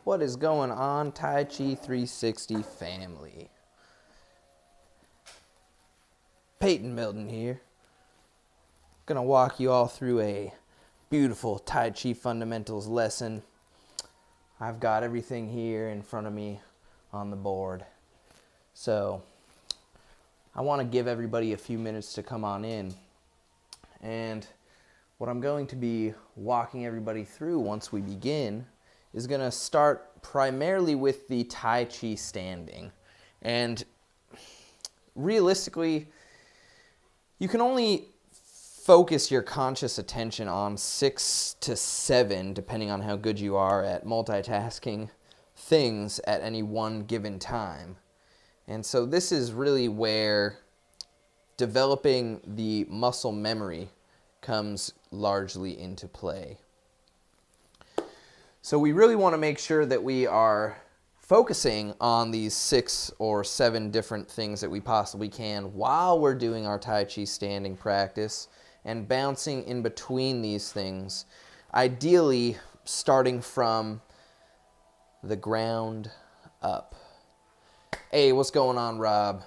What is going on, Tai Chi 360 family? Payton Milton here. Gonna walk you all through a beautiful Tai Chi fundamentals lesson. I've got everything here in front of me on the board. So I want to give everybody a few minutes to come on in. And what I'm going to be walking everybody through once we begin is going to start primarily with the Tai Chi standing. And realistically, you can only focus your conscious attention on 6 to 7, depending on how good you are at multitasking things at any one given time. And so this is really where developing the muscle memory comes largely into play. So we really want to make sure that we are focusing on these 6 or 7 different things that we possibly can while we're doing our Tai Chi standing practice and bouncing in between these things, ideally starting from the ground up. Hey, what's going on, Rob?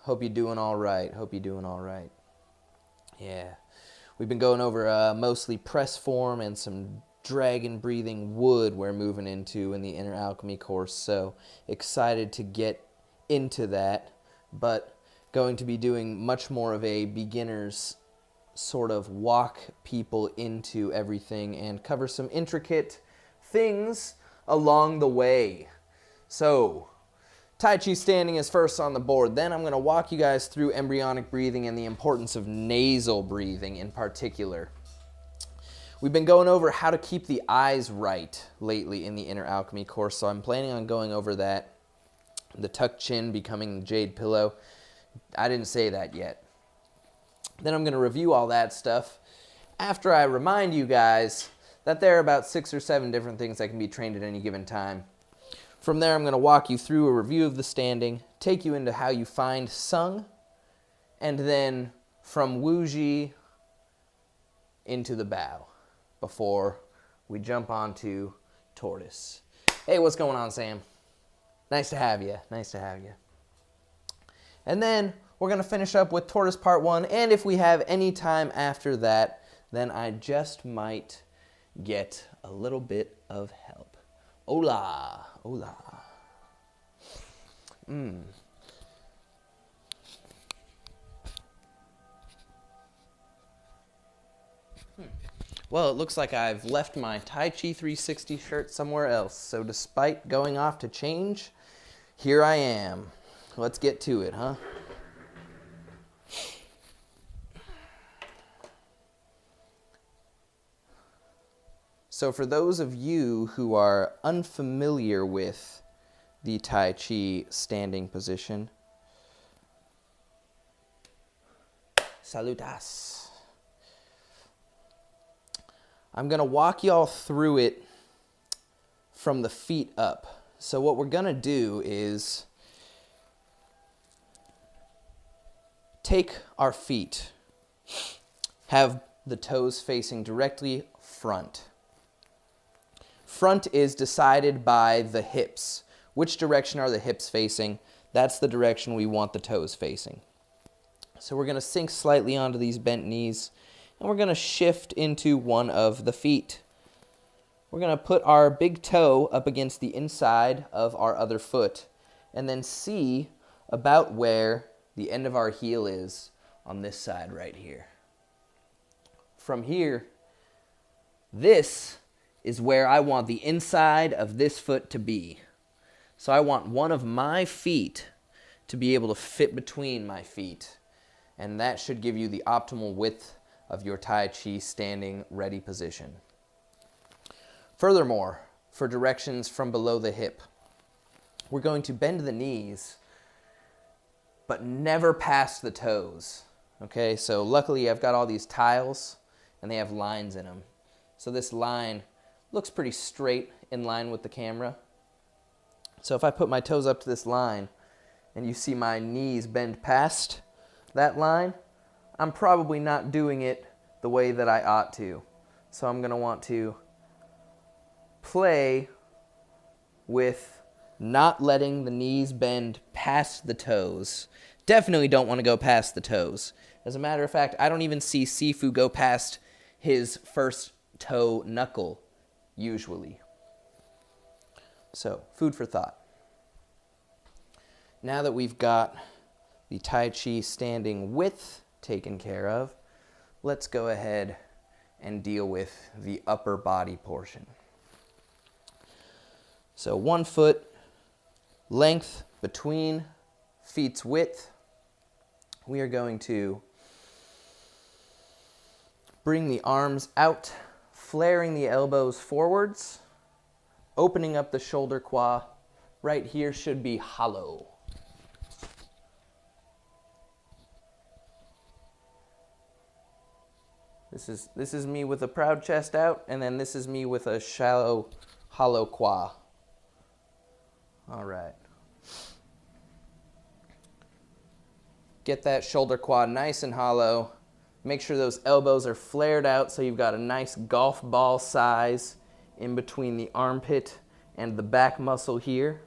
Hope you're doing all right. Yeah. We've been going over mostly press form and some dragon breathing wood we're moving into in the Inner Alchemy course. So excited to get into that, but going to be doing much more of a beginner's sort of walk people into everything and cover some intricate things along the way. So Tai Chi standing is first on the board. Then I'm going to walk you guys through embryonic breathing and the importance of nasal breathing in particular. We've been going over how to keep the eyes right lately in the Inner Alchemy course, so I'm planning on going over that. The tucked chin becoming the jade pillow. I didn't say that yet. Then I'm going to review all that stuff after I remind you guys that there are about 6 or 7 different things that can be trained at any given time. From there, I'm going to walk you through a review of the standing, take you into how you find Sung, and then from Wuji into the bow before we jump onto Tortoise. Hey, what's going on, Sam? Nice to have you. And then we're going to finish up with Tortoise Part 1, and if we have any time after that, then I just might get a little bit of help. Hola. Well, it looks like I've left my Tai Chi 360 shirt somewhere else, so despite going off to change, here I am. Let's get to it, huh? So for those of you who are unfamiliar with the Tai Chi standing position, salutas. I'm going to walk y'all through it from the feet up. So what we're going to do is take our feet, have the toes facing directly front. Front is decided by the hips. Which direction are the hips facing? That's the direction we want the toes facing. So we're going to sink slightly onto these bent knees, and we're going to shift into one of the feet. We're going to put our big toe up against the inside of our other foot, and then see about where the end of our heel is on this side right here. From here, this is where I want the inside of this foot to be. So I want one of my feet to be able to fit between my feet. And that should give you the optimal width of your Tai Chi standing ready position. Furthermore, for directions from below the hip, we're going to bend the knees, but never past the toes. Okay, so luckily I've got all these tiles and they have lines in them. So this line looks pretty straight in line with the camera. So if I put my toes up to this line and you see my knees bend past that line, I'm probably not doing it the way that I ought to. So I'm going to want to play with not letting the knees bend past the toes. Definitely don't want to go past the toes. As a matter of fact, I don't even see Sifu go past his first toe knuckle, usually. So, food for thought. Now that we've got the Tai Chi standing width taken care of, let's go ahead and deal with the upper body portion. So 1 foot length between feet's width. We are going to bring the arms out, flaring the elbows forwards, opening up the shoulder qua. Right here should be hollow. This is me with a proud chest out, and then this is me with a shallow, hollow qua. All right. Get that shoulder quad nice and hollow. Make sure those elbows are flared out so you've got a nice golf ball size in between the armpit and the back muscle here.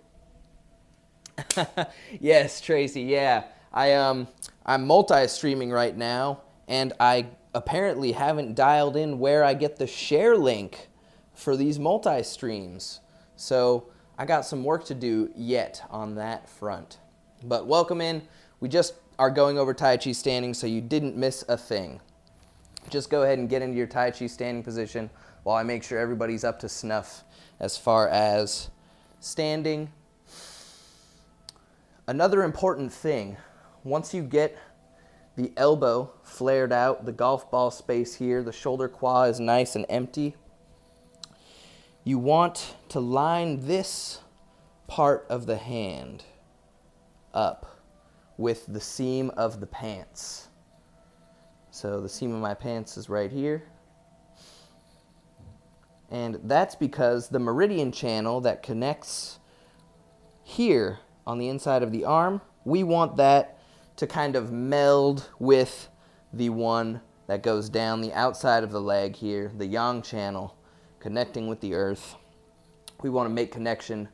Yes, Tracy, yeah. I'm multi-streaming right now, and I apparently haven't dialed in where I get the share link for these multi-streams. So I got some work to do yet on that front. But welcome in. We just are going over Tai Chi standing, so you didn't miss a thing. Just go ahead and get into your Tai Chi standing position while I make sure everybody's up to snuff as far as standing. Another important thing, once you get the elbow flared out, the golf ball space here, the shoulder qua is nice and empty, you want to line this part of the hand up with the seam of the pants. So the seam of my pants is right here. And that's because the meridian channel that connects here on the inside of the arm, we want that to kind of meld with the one that goes down the outside of the leg here, the yang channel, connecting with the earth. We want to make connection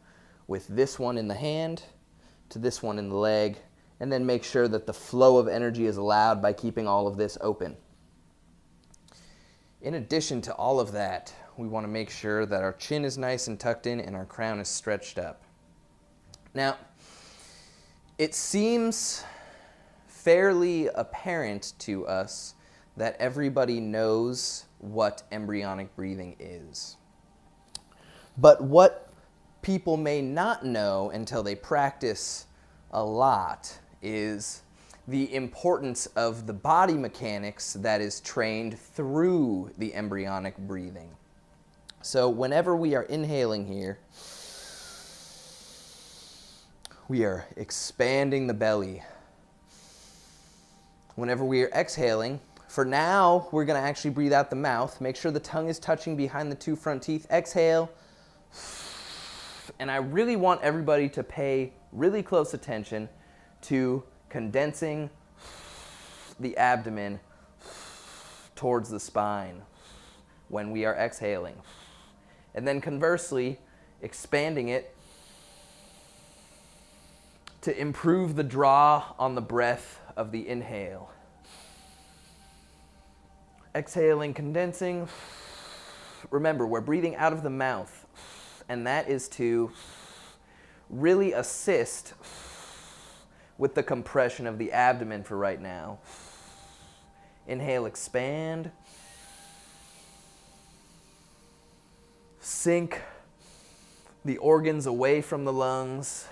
with this one in the hand to this one in the leg, and then make sure that the flow of energy is allowed by keeping all of this open. In addition to all of that, we want to make sure that our chin is nice and tucked in and our crown is stretched up. Now, it seems fairly apparent to us that everybody knows what embryonic breathing is. But what people may not know until they practice a lot is the importance of the body mechanics that is trained through the embryonic breathing. So whenever we are inhaling here, we are expanding the belly. Whenever we are exhaling, for now, we're going to actually breathe out the mouth. Make sure the tongue is touching behind the two front teeth. Exhale. And I really want everybody to pay really close attention to condensing the abdomen towards the spine when we are exhaling. And then conversely, expanding it to improve the draw on the breath of the inhale. Exhaling, condensing. Remember, we're breathing out of the mouth, and that is to really assist with the compression of the abdomen for right now. Inhale, expand. Sink the organs away from the lungs.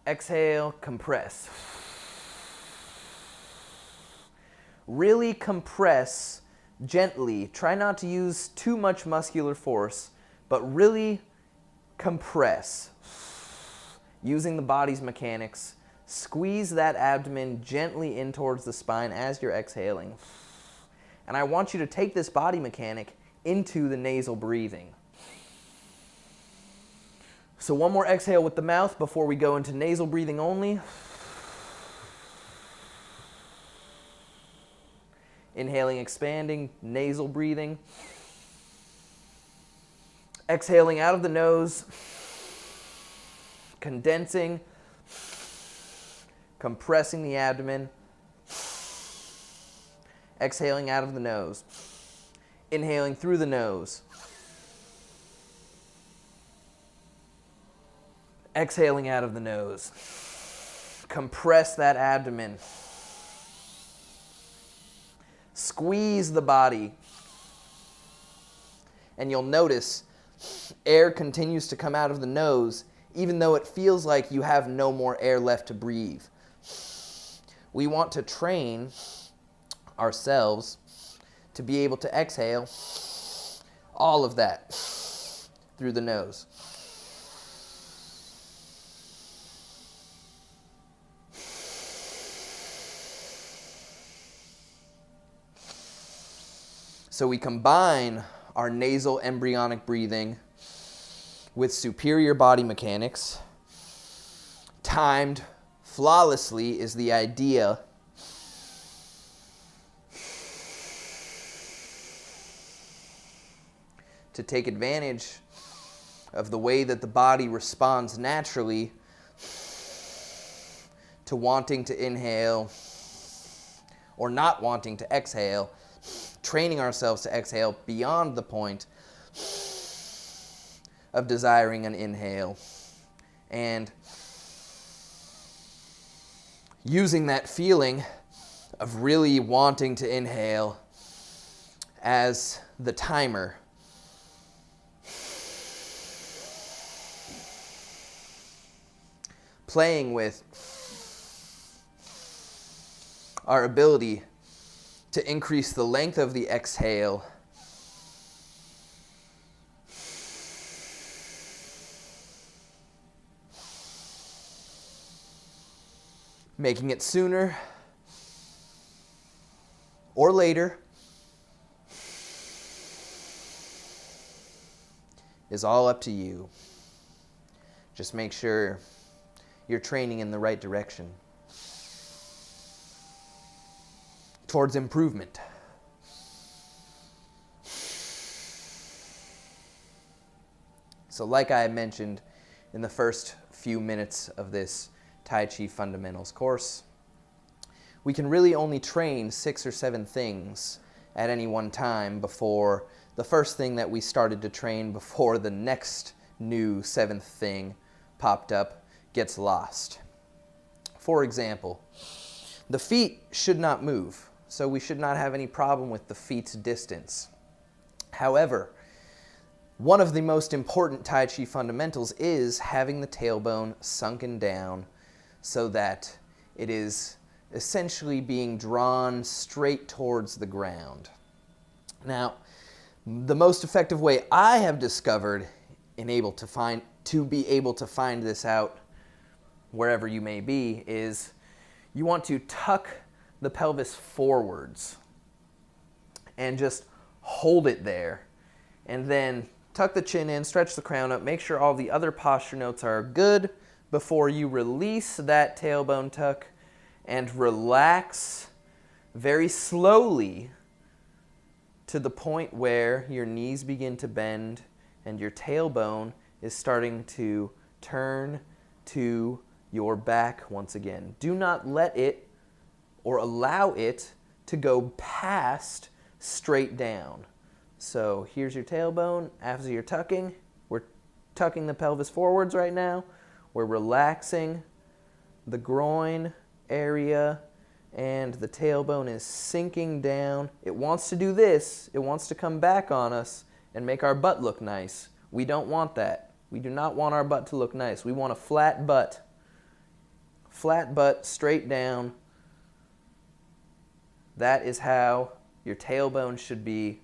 Exhale, compress. Really compress gently. Try not to use too much muscular force, but really compress. Using the body's mechanics, squeeze that abdomen gently in towards the spine as you're exhaling. And I want you to take this body mechanic into the nasal breathing. So one more exhale with the mouth before we go into nasal breathing only. Inhaling, expanding, nasal breathing. Exhaling out of the nose, condensing, compressing the abdomen. Exhaling out of the nose, inhaling through the nose. Exhaling out of the nose. Compress that abdomen. Squeeze the body. And you'll notice air continues to come out of the nose, even though it feels like you have no more air left to breathe. We want to train ourselves to be able to exhale all of that through the nose. So we combine our nasal embryonic breathing with superior body mechanics. Timed flawlessly is the idea. To take advantage of the way that the body responds naturally to wanting to inhale or not wanting to exhale, training ourselves to exhale beyond the point of desiring an inhale, and using that feeling of really wanting to inhale as the timer. Playing with our ability to increase the length of the exhale, making it sooner or later is all up to you. Just make sure you're training in the right direction towards improvement. So like I mentioned in the first few minutes of this Tai Chi Fundamentals course, we can really only train 6 or 7 things at any one time before the first thing that we started to train before the next new 7th thing popped up gets lost. For example, the feet should not move, so we should not have any problem with the feet's distance. However, one of the most important Tai Chi fundamentals is having the tailbone sunken down so that it is essentially being drawn straight towards the ground. Now, the most effective way I have discovered to be able to find this out wherever you may be is you want to tuck the pelvis forwards and just hold it there, and then tuck the chin in, stretch the crown up, make sure all the other posture notes are good before you release that tailbone tuck and relax very slowly to the point where your knees begin to bend and your tailbone is starting to turn to your back once again. Do not let it or allow it to go past straight down. So here's your tailbone. As you're tucking, we're tucking the pelvis forwards right now. We're relaxing the groin area and the tailbone is sinking down. It wants to do this. It wants to come back on us and make our butt look nice. We don't want that. We do not want our butt to look nice. We want a flat butt. Flat butt, straight down. That is how your tailbone should be,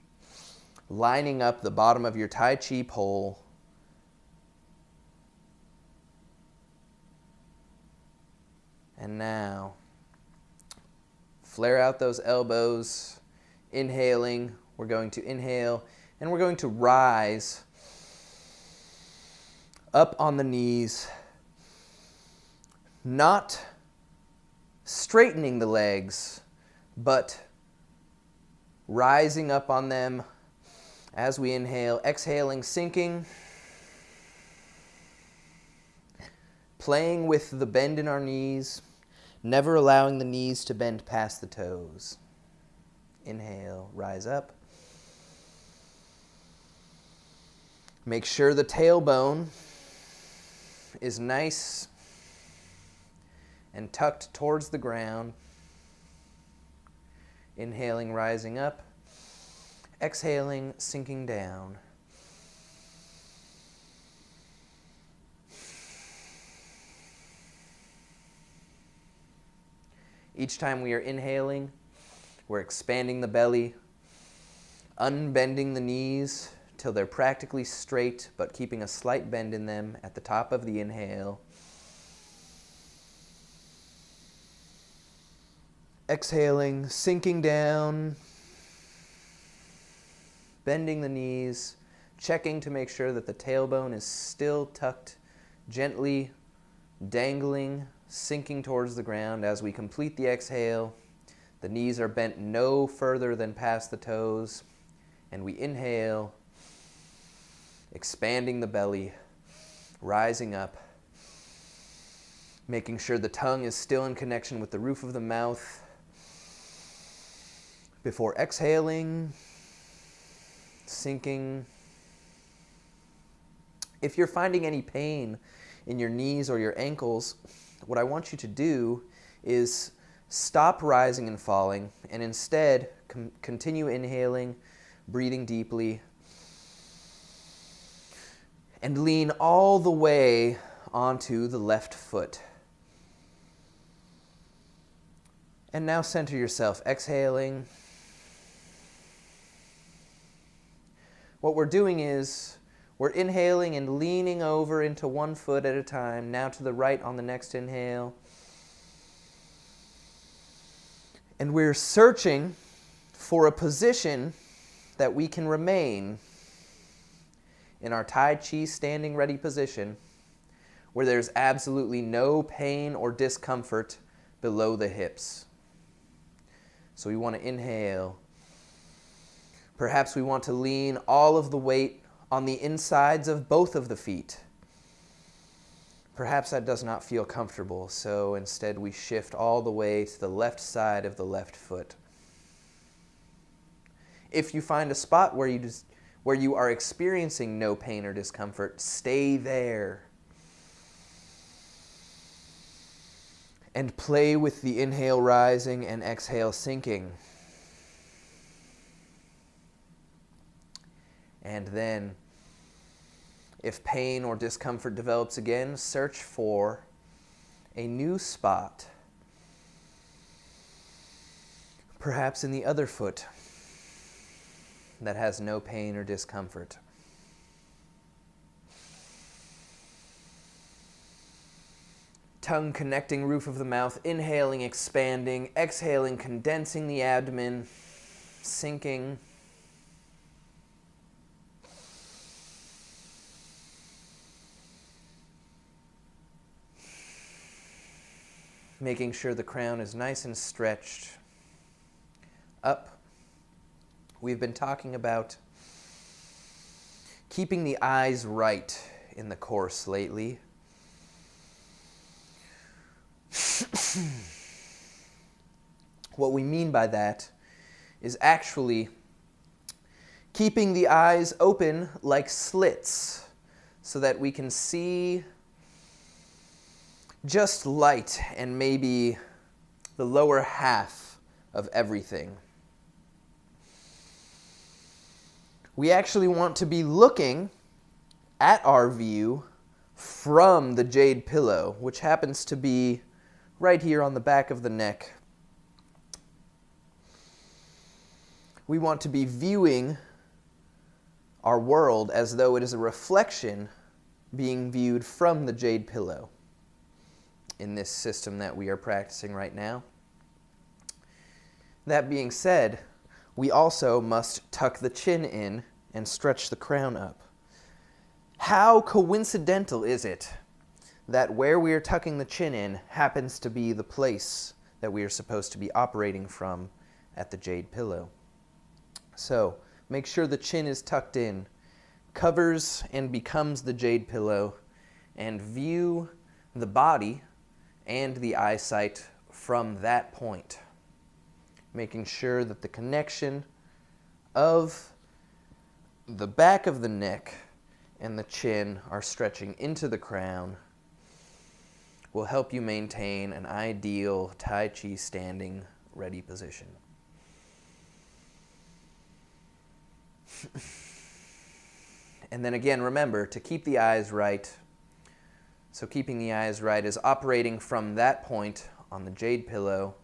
lining up the bottom of your Tai Chi pole. And now, flare out those elbows, inhaling. We're going to inhale, and we're going to rise up on the knees, not straightening the legs, but rising up on them As we inhale, exhaling, sinking, playing with the bend in our knees, never allowing the knees to bend past the toes. Inhale, rise up. Make sure the tailbone is nice and tucked towards the ground. Inhaling, rising up. Exhaling, sinking down. Each time we are inhaling, we're expanding the belly, unbending the knees till they're practically straight, but keeping a slight bend in them at the top of the inhale. Exhaling, sinking down, bending the knees, checking to make sure that the tailbone is still tucked, gently dangling, sinking towards the ground. As we complete the exhale, the knees are bent no further than past the toes, and we inhale, expanding the belly, rising up, making sure the tongue is still in connection with the roof of the mouth. Before exhaling, sinking. If you're finding any pain in your knees or your ankles, what I want you to do is stop rising and falling, and instead continue inhaling, breathing deeply, and lean all the way onto the left foot. And now center yourself, exhaling. What we're doing is we're inhaling and leaning over into one foot at a time, now to the right on the next inhale. And we're searching for a position that we can remain in our Tai Chi standing ready position where there's absolutely no pain or discomfort below the hips. So we want to inhale. Perhaps we want to lean all of the weight on the insides of both of the feet. Perhaps that does not feel comfortable, so instead we shift all the way to the left side of the left foot. If you find a spot where you are experiencing no pain or discomfort, stay there. And play with the inhale rising and exhale sinking. And then, if pain or discomfort develops again, search for a new spot. Perhaps in the other foot that has no pain or discomfort. Tongue connecting roof of the mouth, inhaling, expanding, exhaling, condensing the abdomen, sinking. Making sure the crown is nice and stretched. Up. We've been talking about keeping the eyes right in the course lately. What we mean by that is actually keeping the eyes open like slits so that we can see just light and maybe the lower half of everything. We actually want to be looking at our view from the jade pillow, which happens to be right here on the back of the neck. We want to be viewing our world as though it is a reflection being viewed from the jade pillow in this system that we are practicing right now. That being said, we also must tuck the chin in and stretch the crown up. How coincidental is it that where we are tucking the chin in happens to be the place that we are supposed to be operating from at the jade pillow? So, Make sure the chin is tucked in, covers and becomes the jade pillow, and view the body and the eyesight from that point, making sure that the connection of the back of the neck and the chin are stretching into the crown will help you maintain an ideal Tai Chi standing ready position. And then again, remember to keep the eyes right. So keeping the eyes right is operating from that point on the jade pillow,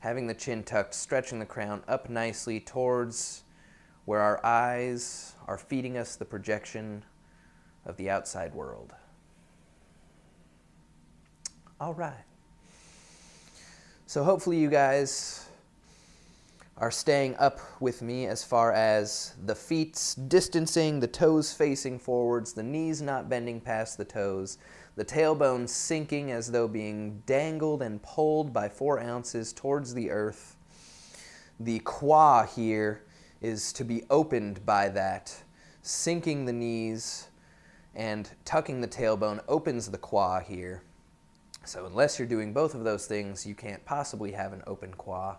having the chin tucked, stretching the crown up nicely towards where our eyes are feeding us the projection of the outside world. All right. So hopefully you guys are staying up with me as far as the feet distancing, the toes facing forwards, the knees not bending past the toes, the tailbone sinking as though being dangled and pulled by 4 ounces towards the earth. The qua here is to be opened by that. Sinking the knees and tucking the tailbone opens the qua here. So unless you're doing both of those things, you can't possibly have an open qua.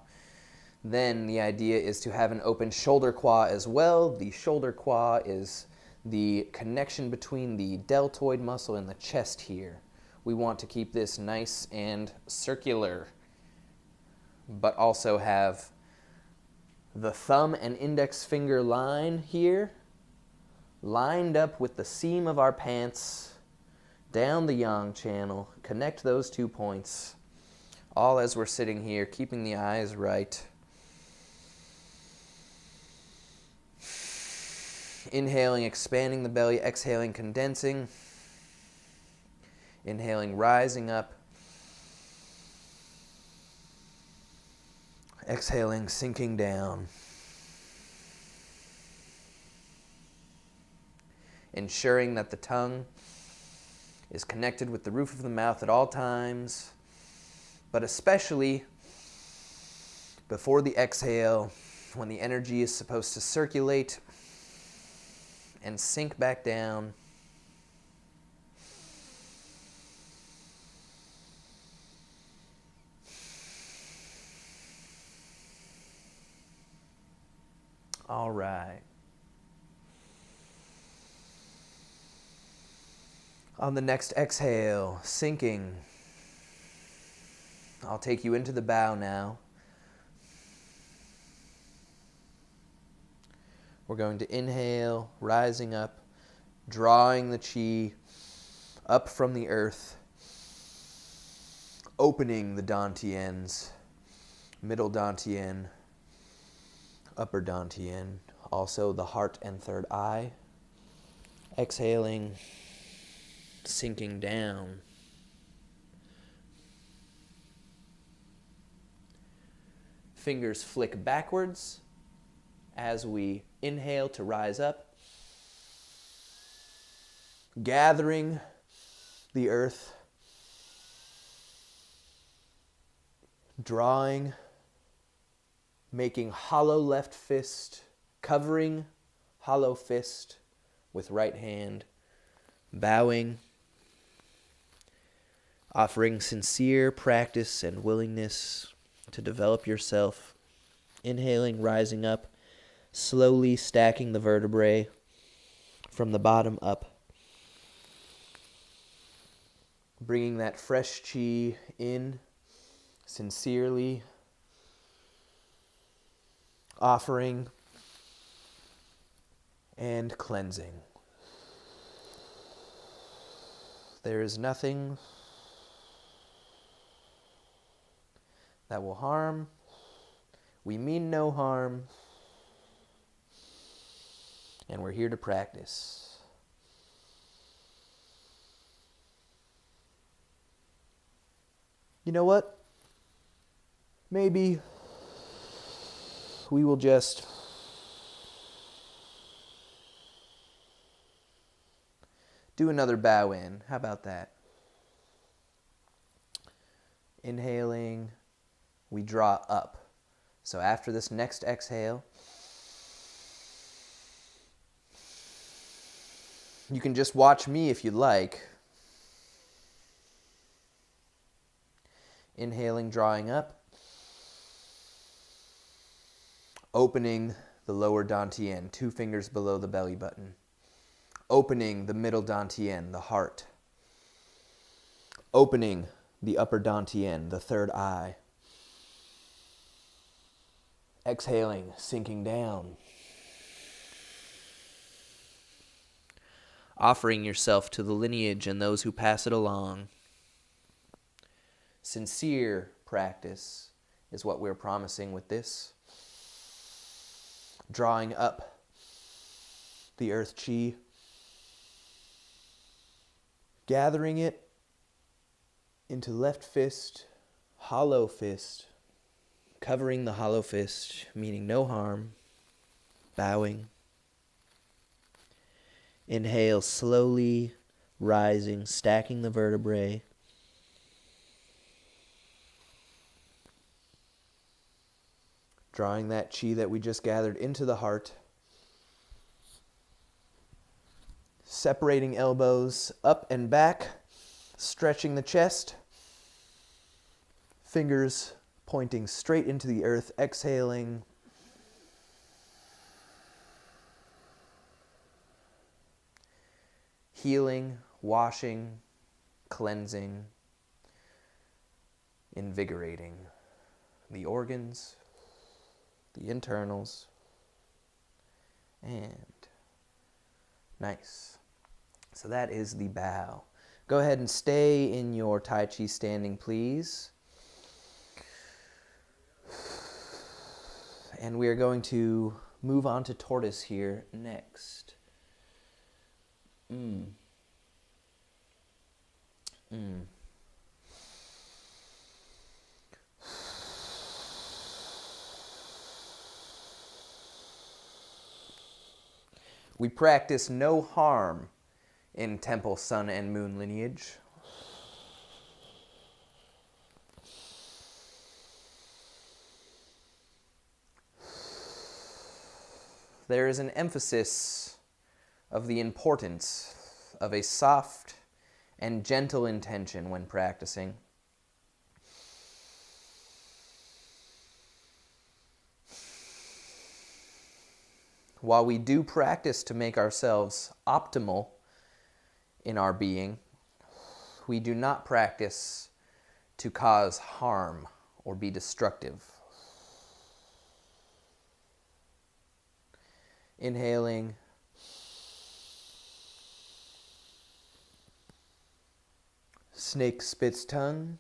Then the idea is to have an open shoulder qua as well. The shoulder qua is the connection between the deltoid muscle and the chest here. We want to keep this nice and circular, but also have the thumb and index finger line here lined up with the seam of our pants down the yang channel. Connect those 2 points, all as we're sitting here, keeping the eyes right. Inhaling, expanding the belly, exhaling, condensing. Inhaling, rising up. Exhaling, sinking down. Ensuring that the tongue is connected with the roof of the mouth at all times, but especially before the exhale, when the energy is supposed to circulate and sink back down. All right. On the next exhale, sinking. I'll take you into the bow now. We're going to inhale, rising up, drawing the chi up from the earth, opening the dantians, middle dantian, upper dantian, also the heart and third eye. Exhaling, sinking down. Fingers flick backwards as we inhale to rise up, gathering the earth, drawing, making hollow left fist, covering hollow fist with right hand, bowing, offering sincere practice and willingness to develop yourself, inhaling, rising up, slowly stacking the vertebrae from the bottom up, bringing that fresh chi in sincerely, offering and cleansing. There is nothing that will harm. We mean no harm. And we're here to practice. You know what? Maybe we will just do another bow in. How about that? Inhaling, we draw up. So after this next exhale, You can just watch me if you like. Inhaling, drawing up. Opening the lower dantian, 2 fingers below the belly button. Opening the middle dantian, the heart. Opening the upper dantian, the third eye. Exhaling, sinking down. Offering yourself to the lineage and those who pass it along. Sincere practice is what we're promising with this. Drawing up the earth chi. Gathering it into left fist, hollow fist. Covering the hollow fist, meaning no harm. Bowing. Inhale, slowly rising, stacking the vertebrae. Drawing that chi that we just gathered into the heart. Separating elbows up and back, stretching the chest. Fingers pointing straight into the earth, exhaling. Healing, washing, cleansing, invigorating the organs, the internals, and nice. So that is the bow. Go ahead and stay in your Tai Chi standing, please. And we are going to move on to tortoise here next. We practice no harm in Temple Sun and Moon lineage. There is an emphasis of the importance of a soft and gentle intention when practicing. While we do practice to make ourselves optimal in our being, we do not practice to cause harm or be destructive. Inhaling. Snake spits tongue.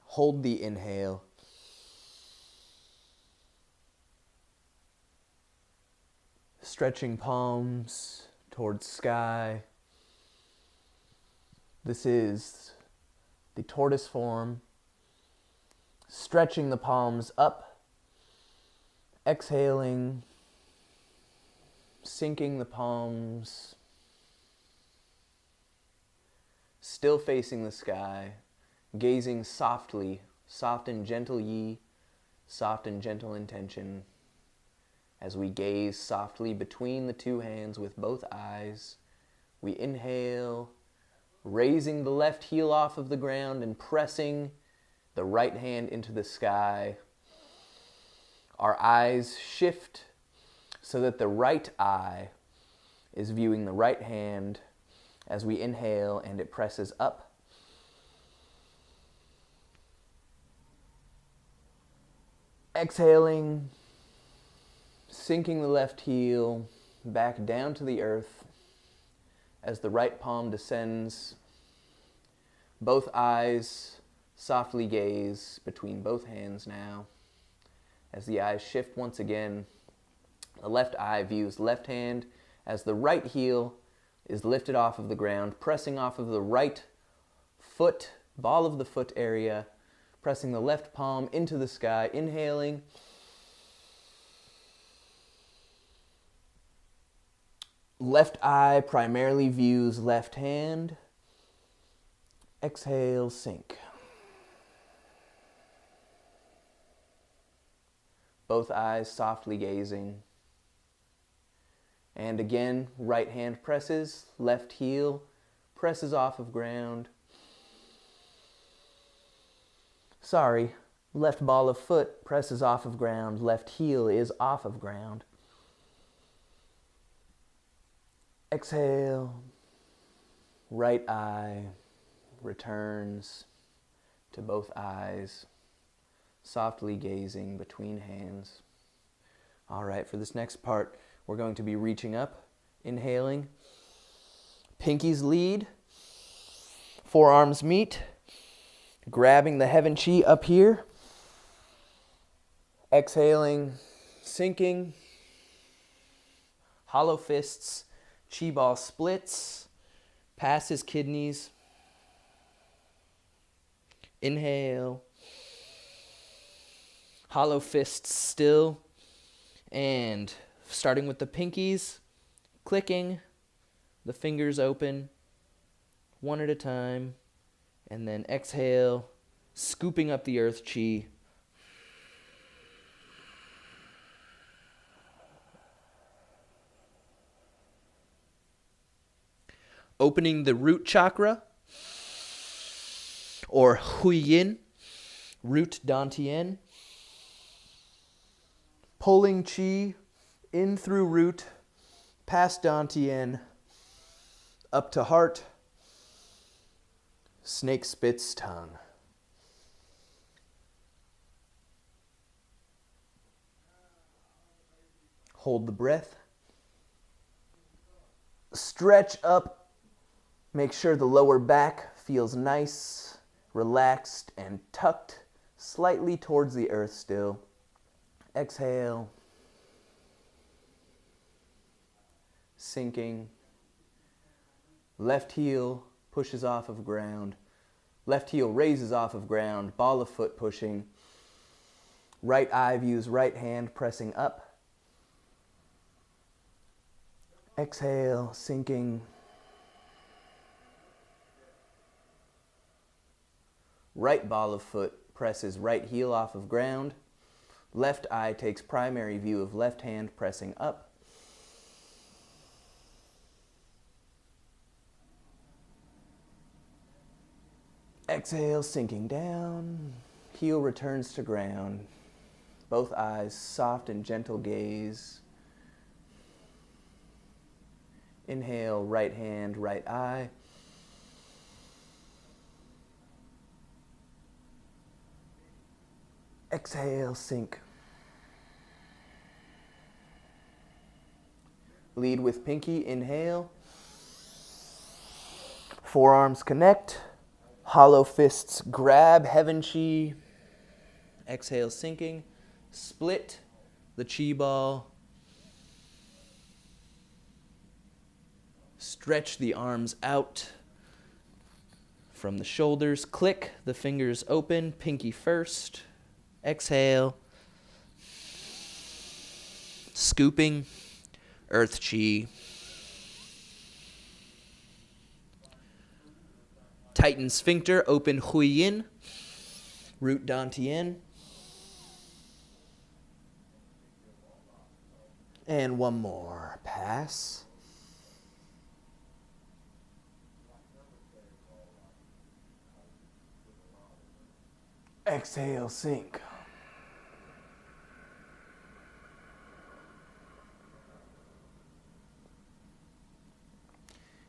Hold the inhale. Stretching palms towards sky. This is the tortoise form. Stretching the palms up. Exhaling. Sinking the palms. Still facing the sky. Gazing softly. Soft and gentle yi. Soft and gentle intention. As we gaze softly between the two hands with both eyes, we inhale, raising the left heel off of the ground and pressing the right hand into the sky. Our eyes shift so that the right eye is viewing the right hand as we inhale and it presses up. Exhaling, sinking the left heel back down to the earth as the right palm descends. Both eyes softly gaze between both hands now. As the eyes shift once again, the left eye views left hand as the right heel is lifted off of the ground, pressing off of the right foot, ball of the foot area, pressing the left palm into the sky, inhaling. Left eye primarily views left hand. Exhale, sink. Both eyes softly gazing. And again, right hand presses, left heel presses off of ground. Sorry, left ball of foot presses off of ground, left heel is off of ground. Exhale, right eye returns to both eyes, softly gazing between hands. All right, for this next part, we're going to be reaching up, inhaling. Pinkies lead, forearms meet, grabbing the heaven chi up here. Exhaling, sinking, hollow fists, chi ball splits, passes kidneys. Inhale, hollow fists still, and starting with the pinkies, clicking, the fingers open, one at a time, and then exhale, scooping up the earth chi. Opening the root chakra, or Hui Yin, root Dantian. Pulling chi in through root, past Dantian, up to heart, snake spits tongue. Hold the breath. Stretch up. Make sure the lower back feels nice, relaxed, and tucked slightly towards the earth still. Exhale. Sinking. Left heel pushes off of ground. Left heel raises off of ground. Ball of foot pushing. Right eye views right hand pressing up. Exhale, sinking. Right ball of foot presses right heel off of ground. Left eye takes primary view of left hand pressing up. Exhale, sinking down. Heel returns to ground. Both eyes soft and gentle gaze. Inhale, right hand, right eye. Exhale, sink. Lead with pinky, inhale. Forearms connect. Hollow fists grab heaven chi. Exhale, sinking. Split the chi ball. Stretch the arms out from the shoulders. Click the fingers open, pinky first. Exhale. Scooping earth chi. Tighten sphincter, open Hui Yin. Root Dantian. And one more. Pass. Exhale, sink.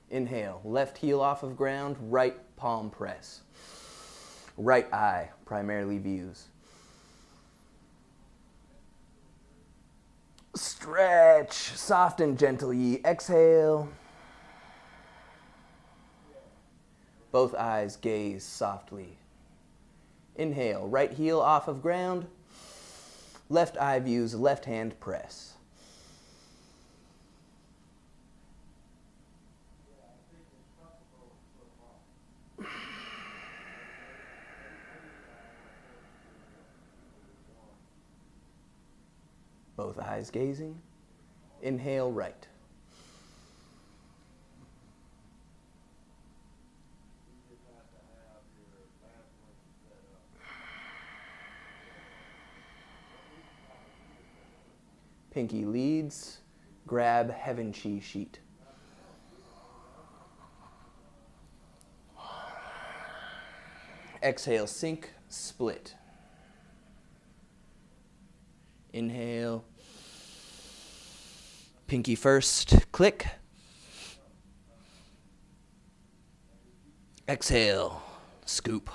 Inhale, left heel off of ground, right palm press. Right eye primarily views. Stretch, soft and gentle yi. Exhale. Both eyes gaze softly. Inhale, right heel off of ground. Left eye views, left hand press. Both eyes gazing. Inhale, right. Pinky leads, grab Heaven Chi sheet. Exhale, sink, split. Inhale. Pinky first, click. Exhale, scoop.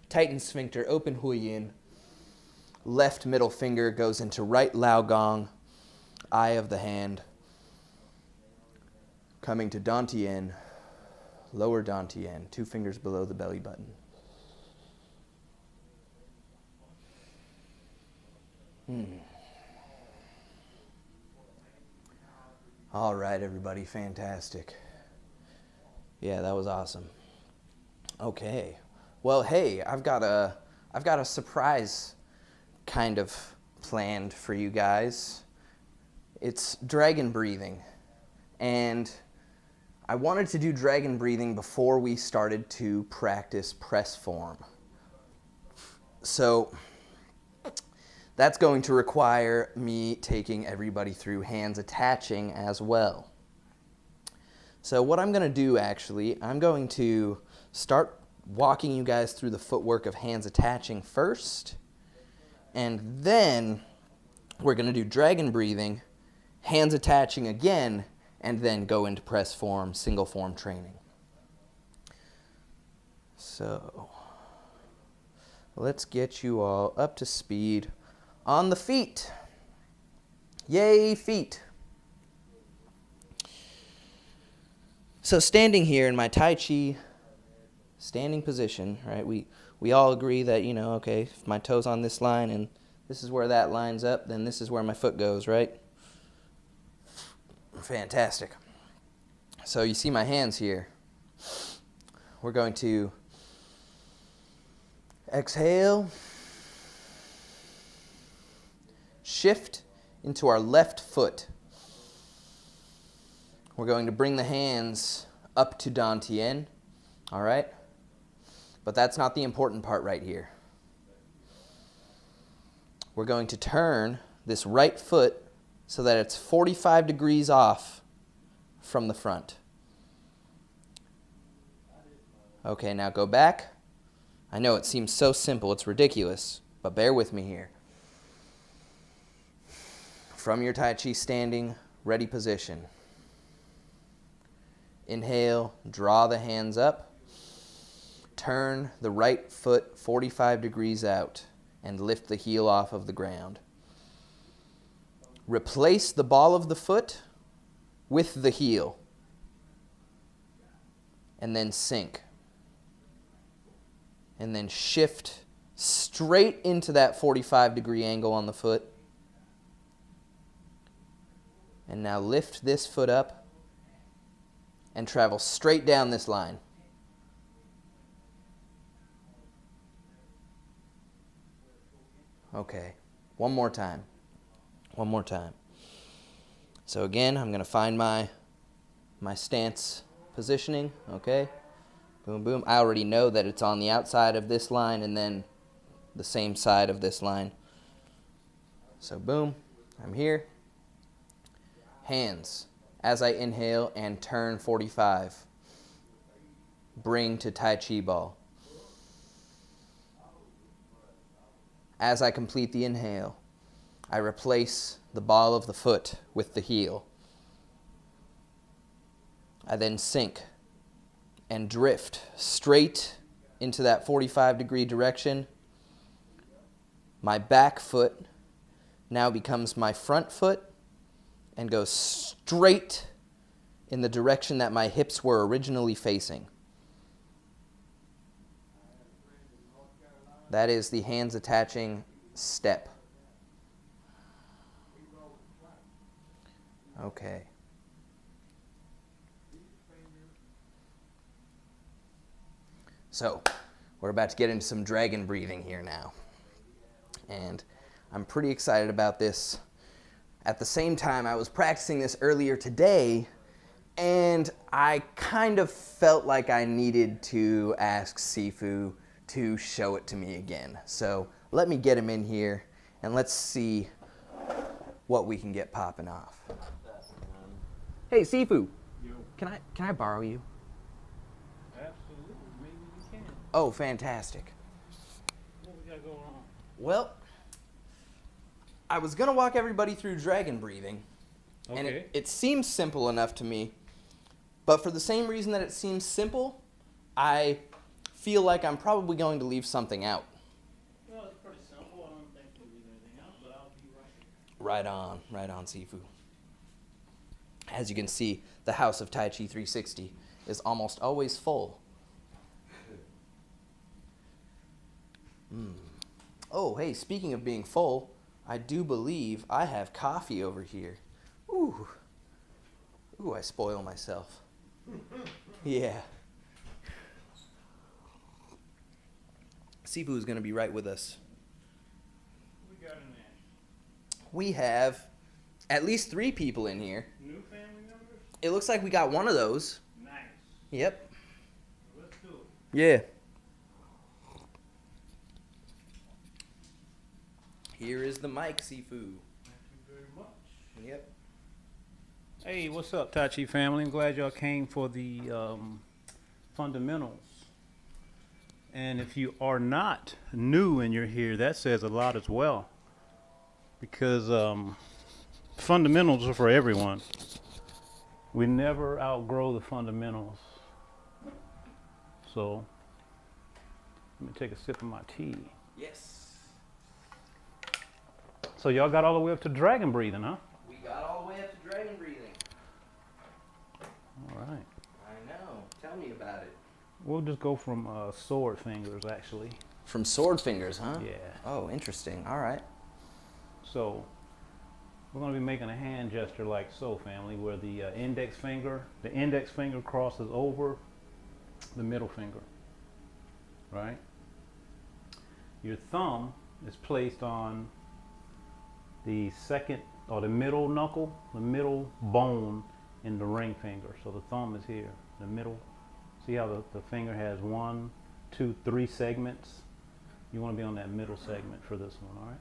Tighten sphincter, open hui yin. Left middle finger goes into right lao gong, eye of the hand. Coming to dantian, lower dantian, 2 fingers below the belly button. All right, everybody, fantastic. Yeah, that was awesome. Okay. Well, hey, I've got a surprise kind of planned for you guys. It's dragon breathing. And I wanted to do dragon breathing before we started to practice press form. So that's going to require me taking everybody through hands attaching as well. So what I'm going to do, actually, I'm going to start walking you guys through the footwork of hands attaching first, and then we're going to do dragon breathing, hands attaching again, and then go into press form, single form training. So let's get you all up to speed on the feet. Yay, feet. So standing here in my Tai Chi standing position, right? We all agree that, okay, if my toe's on this line and this is where that lines up, then this is where my foot goes, right? Fantastic. So you see my hands here. We're going to exhale, shift into our left foot. We're going to bring the hands up to dantian, all right? But that's not the important part right here. We're going to turn this right foot so that it's 45 degrees off from the front. Okay, now go back. I know it seems so simple, it's ridiculous, but bear with me here. From your Tai Chi standing, ready position. Inhale, draw the hands up. Turn the right foot 45 degrees out and lift the heel off of the ground. Replace the ball of the foot with the heel. And then sink. And then shift straight into that 45-degree angle on the foot. And now lift this foot up and travel straight down this line. Okay, one more time. So again, I'm going to find my stance positioning, okay? Boom, boom. I already know that it's on the outside of this line and then the same side of this line. So boom, I'm here. Hands as I inhale and turn 45. Bring to Tai Chi ball. As I complete the inhale, I replace the ball of the foot with the heel. I then sink and drift straight into that 45-degree direction. My back foot now becomes my front foot and goes straight in the direction that my hips were originally facing. That is the hands attaching step. Okay. So, we're about to get into some dragon breathing here now. And I'm pretty excited about this. At the same time, I was practicing this earlier today, And I kind of felt like I needed to ask Sifu to show it to me again. So let me get him in here and let's see what we can get popping off. Hey, Sifu, can I borrow you? Absolutely, maybe you can. Oh, fantastic. What we got going on? Well, I was gonna walk everybody through dragon breathing, and Okay. it seems simple enough to me, but for the same reason that it seems simple, I feel like I'm probably going to leave something out. Well, it's pretty simple. I don't think we'll leave anything out, but I'll be right here. Right on, Sifu. As you can see, the house of Tai Chi 360 is almost always full. Oh, hey, speaking of being full, I do believe I have coffee over here. Ooh, I spoil myself. Yeah. Sifu is going to be right with us. We got in there. We have at least 3 people in here. New family members? It looks like we got one of those. Nice. Yep. Let's do it. Yeah. Here is the mic, Sifu. Thank you very much. Yep. Hey, what's up, Tai Chi family? I'm glad y'all came for the fundamentals. And if you are not new and you're here, that says a lot as well. Because fundamentals are for everyone. We never outgrow the fundamentals. So, let me take a sip of my tea. Yes. So y'all got all the way up to dragon breathing, huh? We got all the way up to dragon breathing. All right. I know. Tell me about it. We'll just go from sword fingers, actually. From sword fingers, huh? Yeah. Oh, interesting. All right. So we're going to be making a hand gesture like so, family, where the index finger crosses over the middle finger, right? Your thumb is placed on the second or the middle knuckle, the middle bone in the ring finger. So the thumb is here, the middle. See how the finger has 1, 2, 3 segments? You want to be on that middle segment for this one, all right?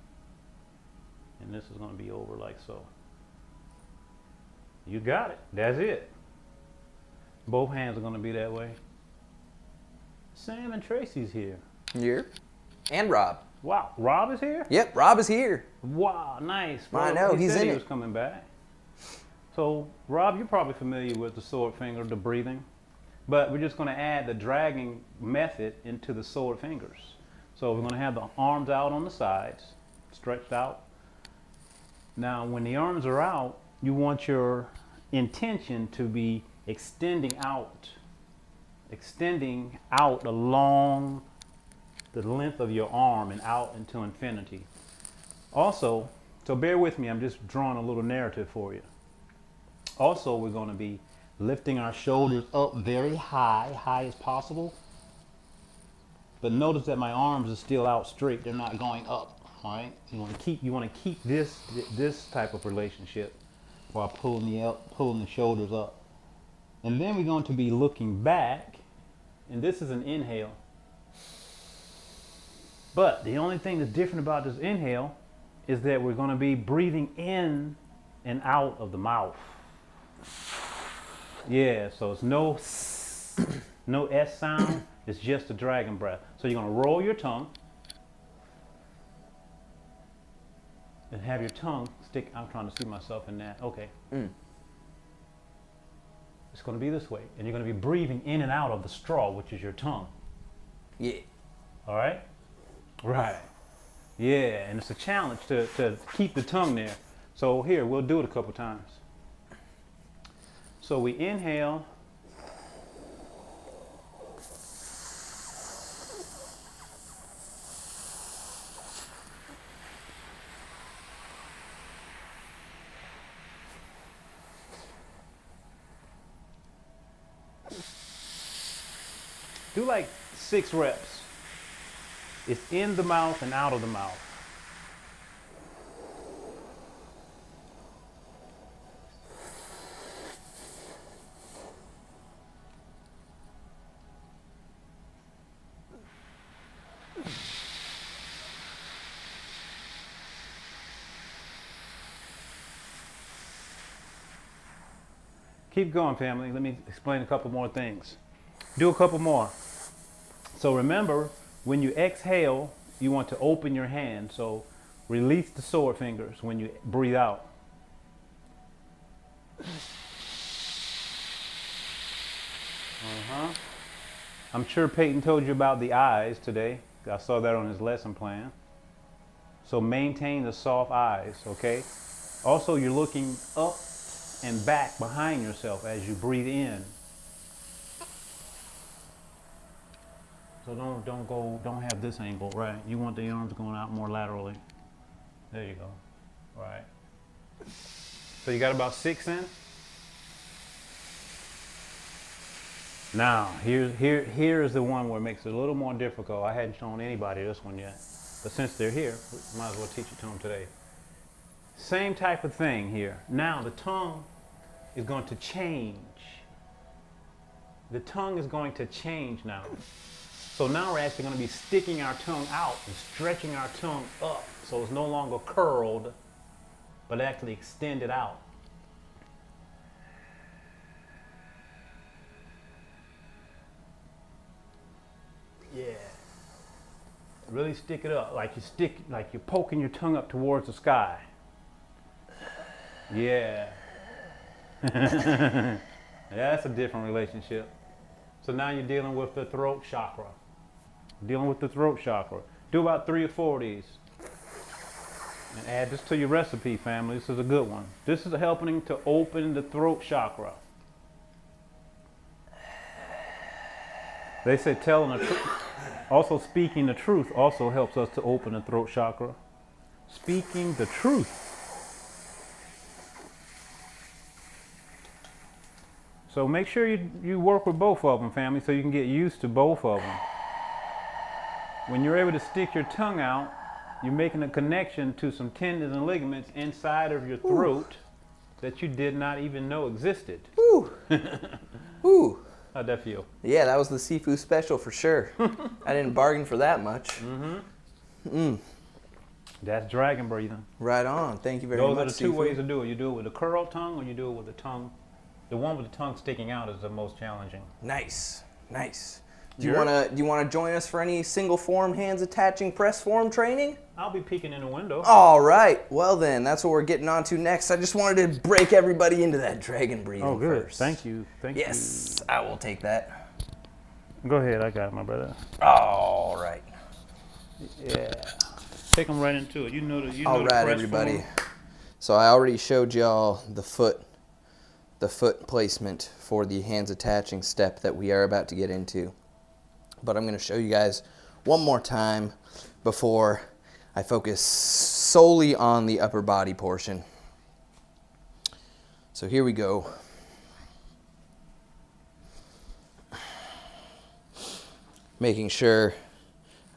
And this is going to be over like so. You got it. That's it. Both hands are going to be that way. Sam and Tracy's here. Here. And Rob. Wow, Rob is here? Yep, Rob is here. Wow, nice. Bro. I know, he's said in he it. was coming back. So, Rob, you're probably familiar with the sword finger, the breathing. But we're just going to add the dragging method into the sword fingers. So we're going to have the arms out on the sides, stretched out. Now, when the arms are out, you want your intention to be extending out along the length of your arm and out into infinity. Also, so bear with me, I'm just drawing a little narrative for you. Also, we're going to be lifting our shoulders up very high as possible. But notice that my arms are still out straight. They're not going up, all right? You want to keep this type of relationship while pulling the shoulders up. And then we're going to be looking back, and this is an inhale. But the only thing that's different about this inhale is that we're going to be breathing in and out of the mouth. Yeah, so it's no S sound, it's just a dragon breath. So you're going to roll your tongue and have your tongue stick. I'm trying to see myself in that. Okay. It's going to be this way. And you're going to be breathing in and out of the straw, which is your tongue. Yeah. All right? Right. Yeah, and it's a challenge to keep the tongue there. So here, we'll do it a couple times. So we inhale. Do like 6 reps. It's in the mouth and out of the mouth. Keep going, family. Let me explain a couple more things. Do a couple more. So remember, when you exhale, you want to open your hand. So release the sword fingers when you breathe out. I'm sure Payton told you about the eyes today. I saw that on his lesson plan. So maintain the soft eyes, okay? Also, you're looking up and back behind yourself as you breathe in. So don't have this angle, right? You want the arms going out more laterally. There you go. Right. So you got about 6 in? Now, here is the one where it makes it a little more difficult. I hadn't shown anybody this one yet. But since they're here, we might as well teach it to them today. Same type of thing here. Now the tongue is going to change. The tongue is going to change now. So now we're actually going to be sticking our tongue out and stretching our tongue up. So it's no longer curled, but actually extended out. Yeah. Really stick it up, like you're poking your tongue up towards the sky. Yeah. Yeah, that's a different relationship. So now you're dealing with the throat chakra. Dealing with the throat chakra. Do about 3 or 4 of these. And add this to your recipe, family. This is a good one. This is helping to open the throat chakra. They say telling the truth. Also, speaking the truth also helps us to open the throat chakra. Speaking the truth. So make sure you work with both of them, family, so you can get used to both of them. When you're able to stick your tongue out, you're making a connection to some tendons and ligaments inside of your throat that you did not even know existed. Ooh. Ooh. How'd that feel? Yeah, that was the Sifu special for sure. I didn't bargain for that much. That's dragon breathing. Right on. Thank you very much. Those are the two Sifu. ways to do it. You do it with a curled tongue, or you do it with the tongue. The one with the tongue sticking out is the most challenging. Nice, nice. Do you wanna join us for any single form hands attaching press form training? I'll be peeking in the window. All right. Well then, that's what we're getting on to next. I just wanted to break everybody into that dragon breathing. Oh, good. First. Thank you. Thank you. Yes, I will take that. Go ahead. I got it, my brother. All right. Yeah. Take them right into it. You know the. All right, everybody. Form. So I already showed y'all the foot placement for the hands attaching step that we are about to get into. But I'm going to show you guys one more time before I focus solely on the upper body portion. So here we go. Making sure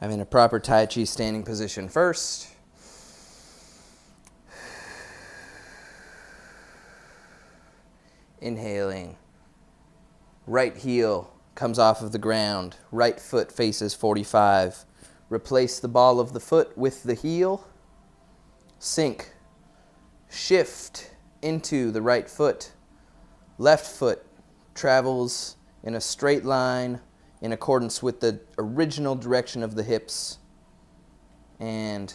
I'm in a proper Tai Chi standing position first. Inhaling. Right heel comes off of the ground. Right foot faces 45. Replace the ball of the foot with the heel. Sink. Shift into the right foot. Left foot travels in a straight line in accordance with the original direction of the hips. And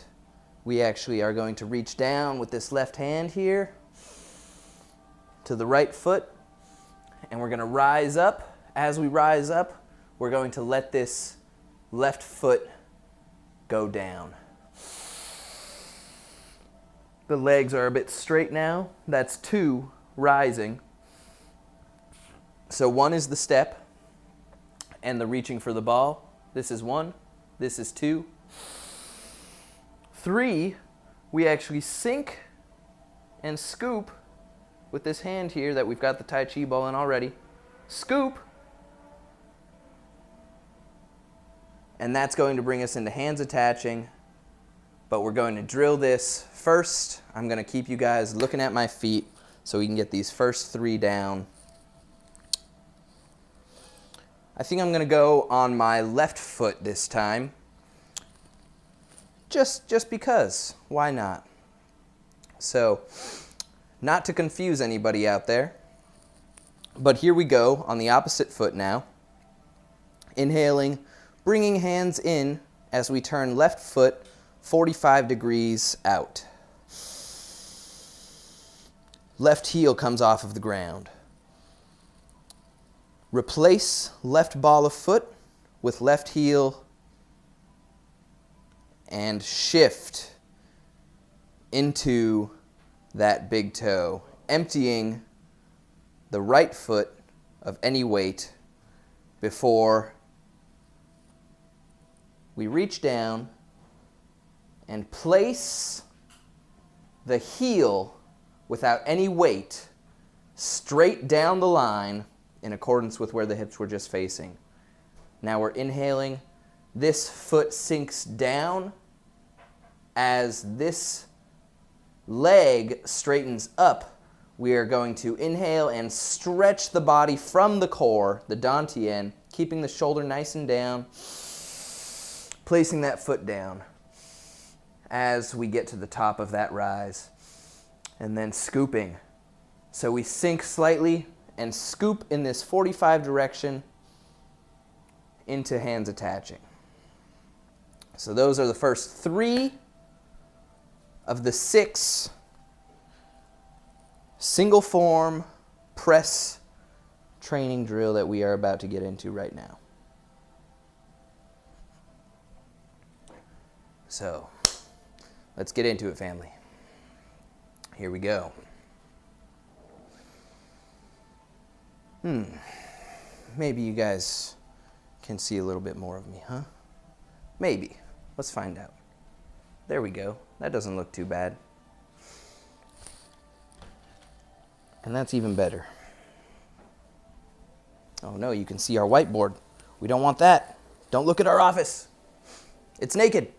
we actually are going to reach down with this left hand here to the right foot. And we're going to rise up. As we rise up, we're going to let this left foot go down. The legs are a bit straight now. That's 2 rising. So 1 is the step and the reaching for the ball. This is 1. This is 2. 3, we actually sink and scoop with this hand here that we've got the Tai Chi ball in already. Scoop. And that's going to bring us into hands attaching. But we're going to drill this first. I'm going to keep you guys looking at my feet so we can get these first 3 down. I think I'm going to go on my left foot this time. Just because. Why not? So, not to confuse anybody out there, But here we go on the opposite foot now. Inhaling, bringing hands in as we turn left foot 45 degrees out. Left heel comes off of the ground. Replace left ball of foot with left heel and shift into that big toe, emptying the right foot of any weight before we reach down and place the heel without any weight straight down the line in accordance with where the hips were just facing. Now we're inhaling. This foot sinks down as this leg straightens up. We are going to inhale and stretch the body from the core, the dantian, keeping the shoulder nice and down, placing that foot down as we get to the top of that rise, and then scooping. So we sink slightly and scoop in this 45 direction into hands attaching. So those are the first 3 of the 6 single form press training drill that we are about to get into right now. So let's get into it, family. Here we go. Maybe you guys can see a little bit more of me, huh? Maybe. Let's find out. There we go. That doesn't look too bad. And that's even better. Oh no, you can see our whiteboard. We don't want that. Don't look at our office. It's naked.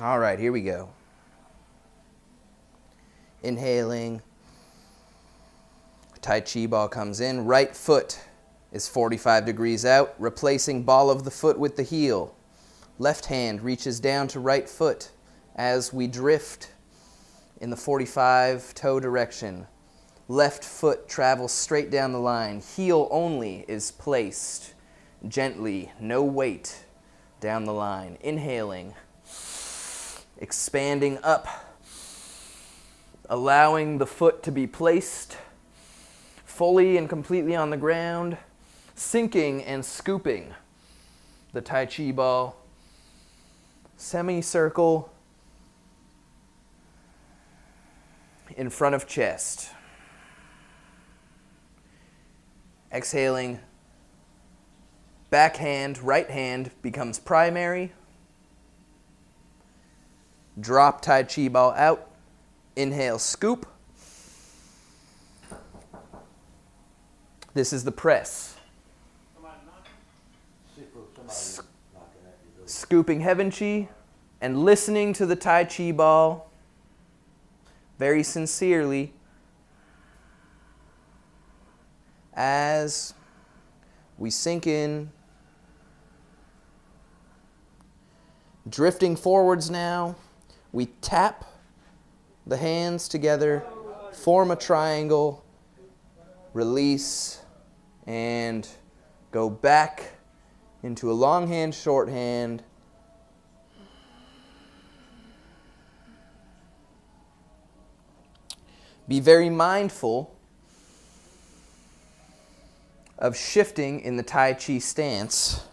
All right, here we go. Inhaling. Tai Chi ball comes in. Right foot is 45 degrees out, replacing ball of the foot with the heel. Left hand reaches down to right foot as we drift in the 45 toe direction. Left foot travels straight down the line. Heel only is placed gently, no weight, down the line. Inhaling, expanding up, allowing the foot to be placed fully and completely on the ground, sinking and scooping the Tai Chi ball, semicircle in front of chest. Exhaling, backhand, right hand becomes primary. Drop Tai Chi ball out. Inhale, scoop. This is the press. Scooping Heaven Chi and listening to the Tai Chi ball very sincerely as we sink in. Drifting forwards now, we tap the hands together, form a triangle, release, and go back into a long hand, short hand. Be very mindful of shifting in the Tai Chi stance.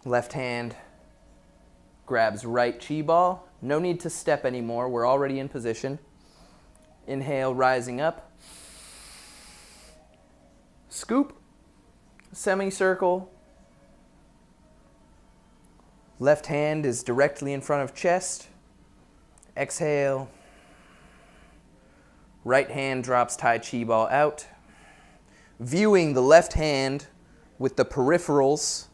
Left hand grabs right Chi ball. No need to step anymore. We're already in position. Inhale, rising up. Scoop. Semicircle. Left hand is directly in front of chest. Exhale. Right hand drops Tai Chi ball out. Viewing the left hand with the peripherals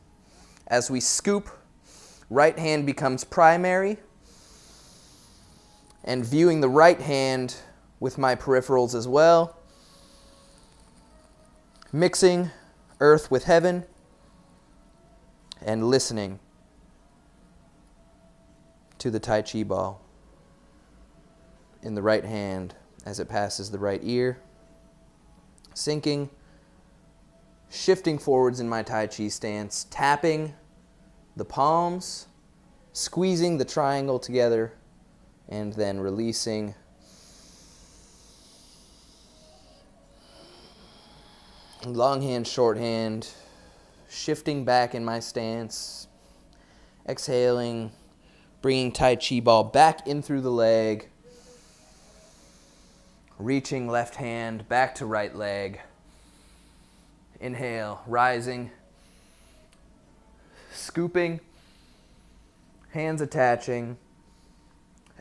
as we scoop. Right hand becomes primary. And viewing the right hand with my peripherals as well. Mixing earth with heaven and listening to the Tai Chi ball. in the right hand as it passes the right ear. Sinking, shifting forwards in my Tai Chi stance, tapping the palms, squeezing the triangle together, and then releasing. Long hand, short hand, shifting back in my stance, exhaling, bringing Tai Chi ball back in through the leg, reaching left hand back to right leg. Inhale, rising, scooping, hands attaching.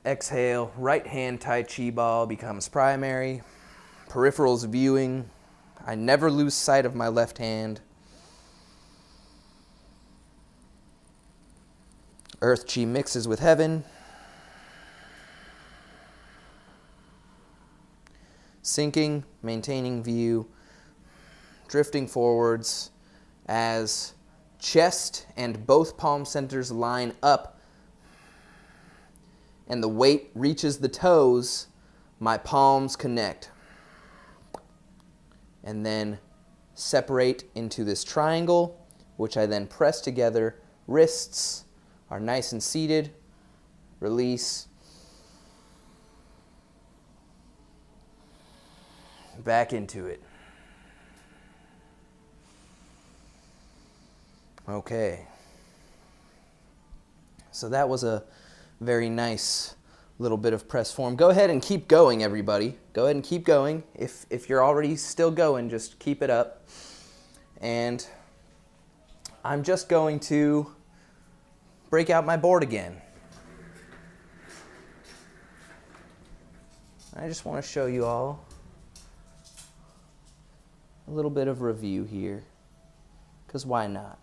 Exhale, right hand Tai Chi ball becomes primary. Peripherals viewing. I never lose sight of my left hand. Earth Chi mixes with heaven. Sinking, maintaining view, drifting forwards as chest and both palm centers line up and the weight reaches the toes, my palms connect. And then separate into this triangle, which I then press together. Wrists are nice and seated. Release. Back into it. Okay. So that was a very nice little bit of press form. Go ahead and keep going, everybody. Go ahead and keep going. If you're already still going, just keep it up. And I'm just going to break out my board again. I just want to show you all a little bit of review here, because why not?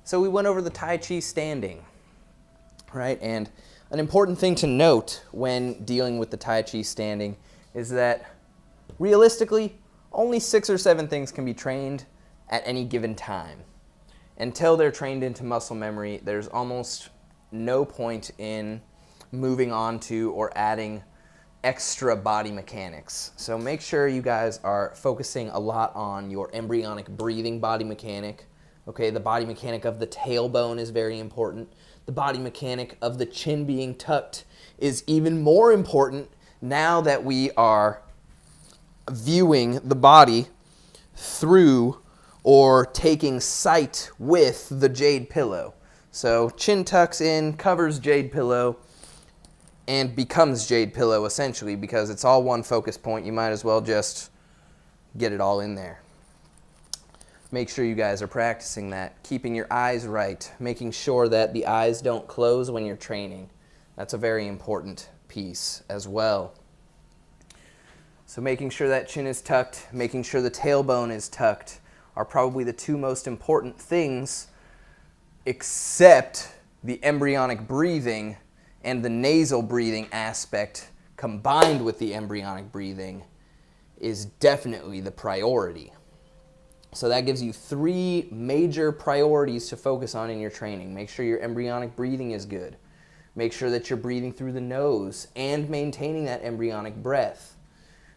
So we went over the Tai Chi standing, right? And an important thing to note when dealing with the Tai Chi standing is that realistically, only 6 or 7 things can be trained at any given time. Until they're trained into muscle memory, there's almost no point in moving on to or adding extra body mechanics. So make sure you guys are focusing a lot on your embryonic breathing body mechanic. Okay, the body mechanic of the tailbone is very important. The body mechanic of the chin being tucked is even more important now that we are viewing the body through or taking sight with the jade pillow. So chin tucks in, covers jade pillow, and becomes jade pillow essentially, because it's all one focus point. You might as well just get it all in there. Make sure you guys are practicing that, keeping your eyes right, making sure that the eyes don't close when you're training. That's a very important piece as well. So making sure that chin is tucked, making sure the tailbone is tucked are probably the 2 most important things, except the embryonic breathing and the nasal breathing aspect combined with the embryonic breathing is definitely the priority. So that gives you 3 major priorities to focus on in your training. Make sure your embryonic breathing is good. Make sure that you're breathing through the nose and maintaining that embryonic breath.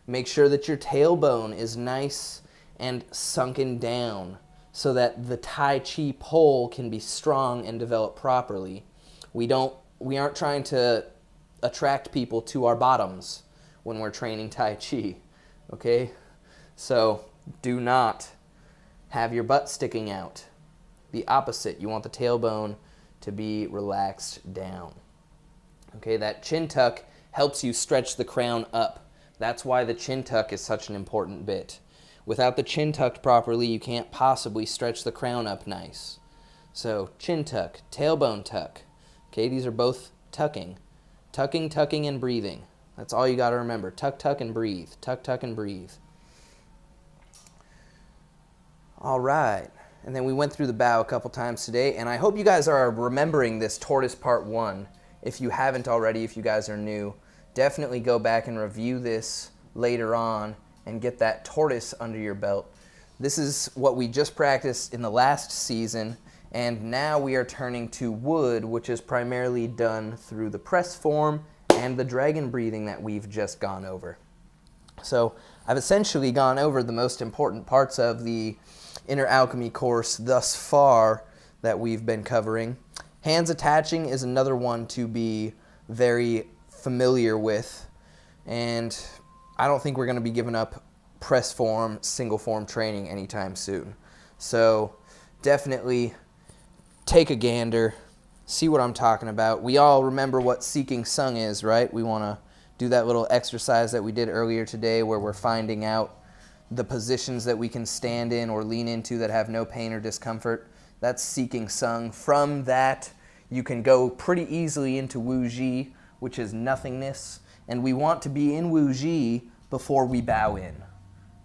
Make sure that your tailbone is nice and sunken down so that the Tai Chi pole can be strong and develop properly. We aren't trying to attract people to our bottoms when we're training Tai Chi, okay? So do not have your butt sticking out. The opposite, you want the tailbone to be relaxed down. Okay, that chin tuck helps you stretch the crown up. That's why the chin tuck is such an important bit. Without the chin tucked properly, you can't possibly stretch the crown up nice. So chin tuck, tailbone tuck. Okay, these are both tucking. Tucking, tucking, and breathing. That's all you got to remember. Tuck, tuck, and breathe. Tuck, tuck, and breathe. All right, and then we went through the bow a couple times today, and I hope you guys are remembering this tortoise part 1. If you haven't already, if you guys are new, definitely go back and review this later on and get that tortoise under your belt. This is what we just practiced in the last season, And now we are turning to wood, which is primarily done through the press form and the dragon breathing that we've just gone over. So I've essentially gone over the most important parts of the inner alchemy course thus far that we've been covering. Hands attaching is another one to be very familiar with, and I don't think we're going to be giving up press form, single form training anytime soon. So definitely take a gander, see what I'm talking about. We all remember what seeking sung is, right? We want to do that little exercise that we did earlier today where we're finding out the positions that we can stand in or lean into that have no pain or discomfort. That's seeking sung. From that, you can go pretty easily into Wu Ji, which is nothingness. And we want to be in Wu Ji before we bow in.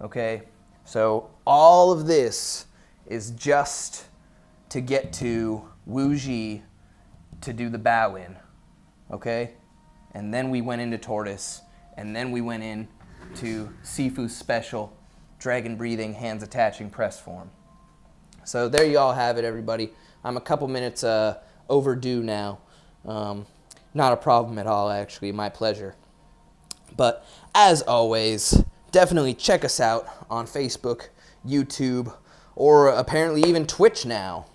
Okay? So all of this is just to get to Wu Ji to do the bow in, okay? And then we went into tortoise, and then we went in to Sifu's special dragon breathing, hands attaching press form. So there you all have it, everybody. I'm a couple minutes overdue now. Not a problem at all, actually. My pleasure. But as always, definitely check us out on Facebook, YouTube, or apparently even Twitch now.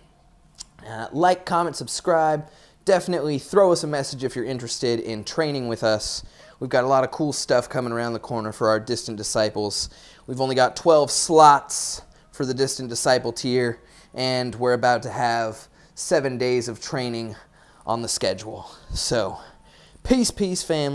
Like, comment, subscribe. Definitely throw us a message if you're interested in training with us. We've got a lot of cool stuff coming around the corner for our Distant Disciples. We've only got 12 slots for the Distant Disciple tier, and we're about to have 7 days of training on the schedule. So, peace, family.